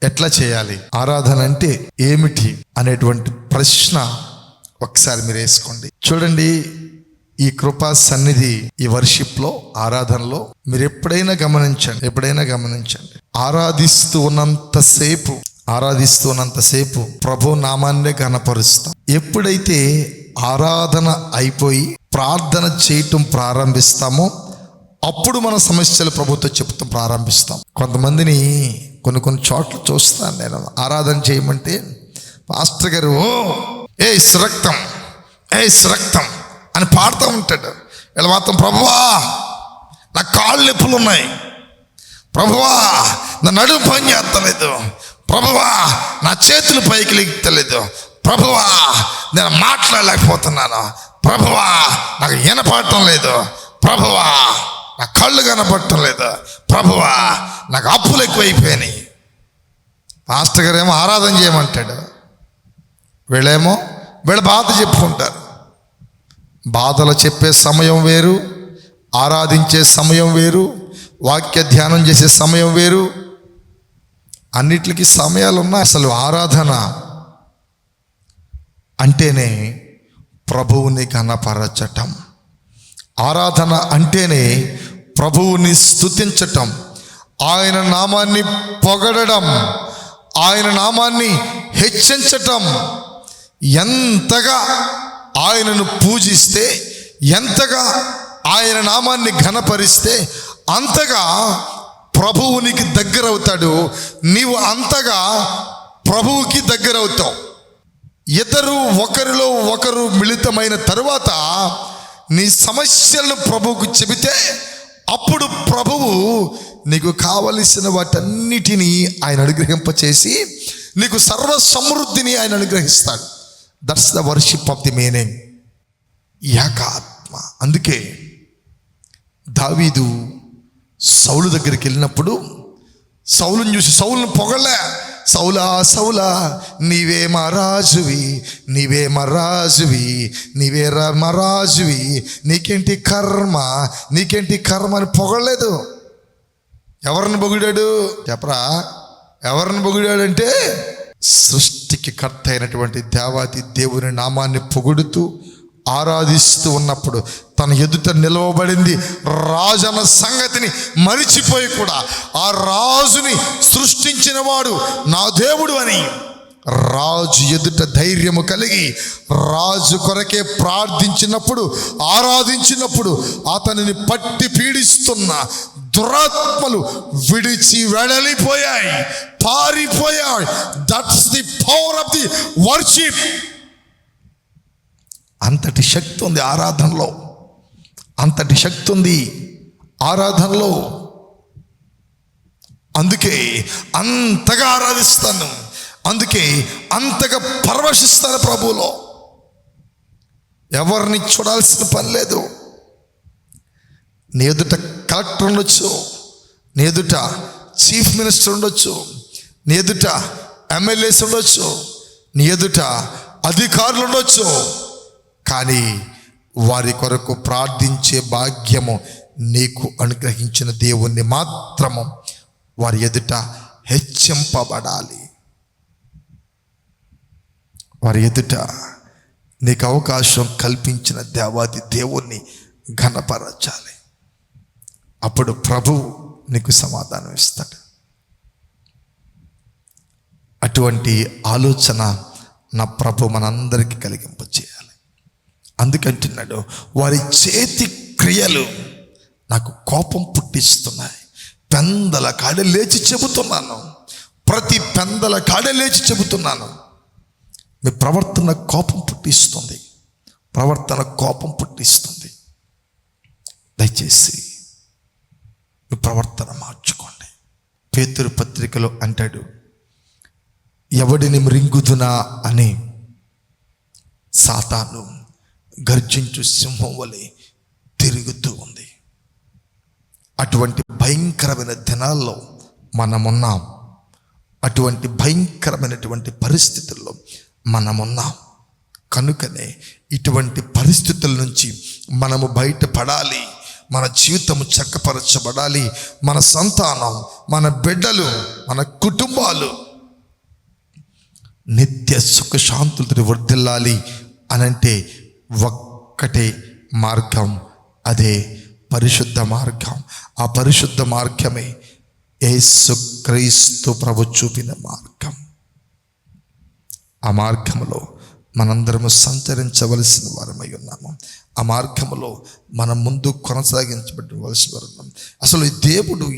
ఎట్లా చేయాలి, ఆరాధన అంటే ఏమిటి అనేటువంటి ప్రశ్న ఒకసారి మీరు వేసుకోండి. చూడండి, ఈ కృపా సన్నిధి, ఈ వర్షిప్లో, ఆరాధనలో మీరు ఎప్పుడైనా గమనించండి, ఆరాధిస్తూ ఉన్నంతసేపు ప్రభు నామాన్నే ఘనపరుస్తాం. ఎప్పుడైతే ఆరాధన అయిపోయి ప్రార్థన చేయటం ప్రారంభిస్తామో అప్పుడు మన సమస్యలు ప్రభుతో చెప్తాం ప్రారంభిస్తాం. కొంతమందిని కొన్ని చోట్ల చూస్తాను నేను, ఆరాధన చేయమంటే పాస్టర్ గారు ఏ సురక్తం అని పాడుతూ ఉంటాడు. ఇలా మాత్రం ప్రభువా నా కాళ్ళు నొప్పులు ఉన్నాయి, ప్రభువా నా నడుము పని చేస్తలేదు, ప్రభువా నా చేతులు పైకి లెగుతలేదు, ప్రభువా నేను మాట్లాడలేకపోతున్నాను, ప్రభువా నాకు వినపడటం లేదు, ప్రభువా నా కళ్ళు కనపడటం లేదు, ప్రభువా నాకు అప్పులు ఎక్కువైపోయినాయి. పాస్టర్ గారు ఏమో ఆరాధన చేయమంటాడు, వీళ్ళ బాధ చెప్పుకుంటారు. బాధలు చెప్పే సమయం వేరు, ఆరాధించే సమయం వేరు, వాక్య ధ్యానం చేసే సమయం వేరు, అన్నిటికీ సమయాలు ఉన్నాయి. అసలు ఆరాధన అంటేనే ప్రభువుని ఘనపరచటం, ఆరాధన అంటేనే ప్రభువుని స్తుతించటం, ఆయన నామాన్ని పొగడడం, ఆయన నామాన్ని హెచ్చించటం. ఎంతగా ఆయనను పూజిస్తే, ఎంతగా ఆయన నామాన్ని ఘనపరిస్తే అంతగా ప్రభువునికి దగ్గరవుతాడు, నీవు అంతగా ప్రభువుకి దగ్గరవుతావు. ఇద్దరు ఒకరిలో ఒకరు మిళితమైన తరువాత నీ సమస్యలను ప్రభువుకు చెబితే అప్పుడు ప్రభువు నీకు కావలసిన వాటన్నిటినీ ఆయన అనుగ్రహింపచేసి నీకు సర్వ సమృద్ధిని ఆయన అనుగ్రహిస్తాడు. That's the worship of the meaning, ఏకాత్మ. అందుకే దావీదు సౌలు దగ్గరికి వెళ్ళినప్పుడు సౌలుని చూసి సౌలును పొగలే, సౌలా సౌలా నీవే మహారాజువి, నీవే మహారాజువి, నీకేంటి కర్మ అని పొగలేదు. ఎవరిని పొగిడాడు చెప్పరా? ఎవరిని పొగిడాడంటే సృష్టికి కర్త అయినటువంటి దేవాది దేవుని నామాన్ని పొగుడుతూ ఆరాధిస్తూ ఉన్నప్పుడు తన ఎదుట నిలవబడింది రాజన్న సంగతిని మరిచిపోయి కూడా ఆ రాజుని సృష్టించిన వాడు నా దేవుడు అని రాజు ఎదుట ధైర్యము కలిగి రాజు కొరకే ప్రార్థించినప్పుడు, ఆరాధించినప్పుడు అతనిని పట్టి పీడిస్తున్న దురాత్మలు విడిచి వెడలిపోయాయి, పారిపోయాయి. That's the power of the worship. అంతటి శక్తి ఉంది ఆరాధనలో, అంతటి శక్తి ఉంది ఆరాధనలో. అందుకే అంతగా ఆరాధిస్తాను, అందుకే అంతగా పరవశిస్తాను ప్రభువులో. ఎవరిని చూడాల్సిన పని లేదు. నీ ఎదుట కలెక్టర్ ఉండొచ్చు, నీ ఎదుట చీఫ్ మినిస్టర్ ఉండొచ్చు, నీ ఎదుట ఎమ్మెల్యేస్ ఉండొచ్చు, నీ ఎదుట అధికారులు ఉండొచ్చు, కానీ వారి కొరకు ప్రార్థించే భాగ్యము నీకు అనుగ్రహించిన దేవుణ్ణి మాత్రము వారి ఎదుట హెచ్చింపబడాలి. వారి ఎదుట నీకు అవకాశం కల్పించిన దేవాది దేవుణ్ణి ఘనపరచాలి. అప్పుడు ప్రభువు నీకు సమాధానం ఇస్తాడు. అటువంటి ఆలోచన నా ప్రభు మనందరికీ కలిగింపచేయాలి. అందుకంటున్నాడు, వారి చేతి క్రియలు నాకు కోపం పుట్టిస్తున్నాయి. పెందల కాడ లేచి చెబుతున్నాను, ప్రతి పెందల కాడ లేచి చెబుతున్నాను, మీ ప్రవర్తన కోపం పుట్టిస్తుంది. దయచేసి మీ ప్రవర్తన మార్చుకోండి. పేతురు పత్రికలో అంటాడు, ఎవడిని మృంగుదునా అని సాతాను గర్జించు సింహం వలె తిరుగుతూ ఉంది. అటువంటి భయంకరమైన దినాల్లో మనమున్నాం, అటువంటి భయంకరమైనటువంటి పరిస్థితుల్లో మనమున్నాం. కనుకనే ఇటువంటి పరిస్థితుల నుంచి మనము బయటపడాలి, మన జీవితము చక్కపరచబడాలి. మన సంతానం, మన బిడ్డలు, మన కుటుంబాలు నిత్య సుఖశాంతులతో వర్ధిల్లాలి అనంటే ఒక్కటే మార్గం, అదే పరిశుద్ధ మార్గం. ఆ పరిశుద్ధ మార్గమే యేసుక్రీస్తు ప్రభు చూపిన మార్గం. ఆ మార్గములో మనందరము సంచరించవలసిన వారమై ఉన్నాము. ఆ మార్గములో మనం ముందు కొనసాగించబడవలసిన వారు ఉన్నాం. అసలు ఈ దేవుడు